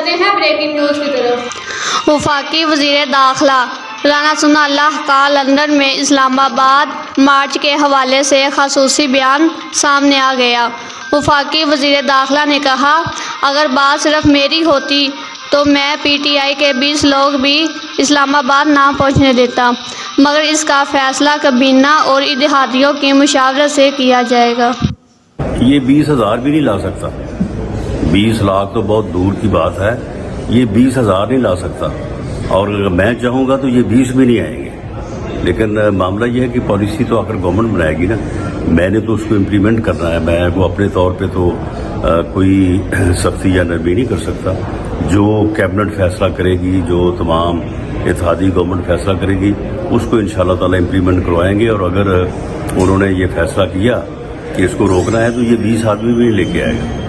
چلتے ہیں breaking news کی طرف۔ وفاقی وزیر داخلہ رانا ثناء اللہ کا لندن میں اسلام آباد مارچ کے حوالے سے خصوصی بیان سامنے آ گیا۔ وفاقی وزیر داخلہ نے کہا، اگر بات صرف میری ہوتی تو میں پی ٹی آئی کے 20 لوگ بھی اسلام آباد نہ پہنچنے دیتا، مگر اس کا فیصلہ کابینہ اور اتحادیوں کی مشاورت سے کیا جائے گا۔ یہ 20,000 بھی نہیں لا سکتا، 20 لاکھ تو بہت دور کی بات ہے، یہ 20,000 نہیں لا سکتا، اور اگر میں چاہوں گا تو یہ 20 بھی نہیں آئیں گے۔ لیکن معاملہ یہ ہے کہ پالیسی تو آخر گورنمنٹ بنائے گی نا، میں نے تو اس کو امپلیمنٹ کرنا ہے، میں وہ اپنے طور پہ تو کوئی سختی یا نرمی نہیں کر سکتا۔ جو کیبنٹ فیصلہ کرے گی، جو تمام اتحادی گورنمنٹ فیصلہ کرے گی، اس کو انشاءاللہ تعالی امپلیمنٹ کروائیں گے، اور اگر انہوں نے یہ فیصلہ کیا کہ اس کو روکنا ہے تو یہ 20 آدمی بھی نہیں لے کے آئے گا۔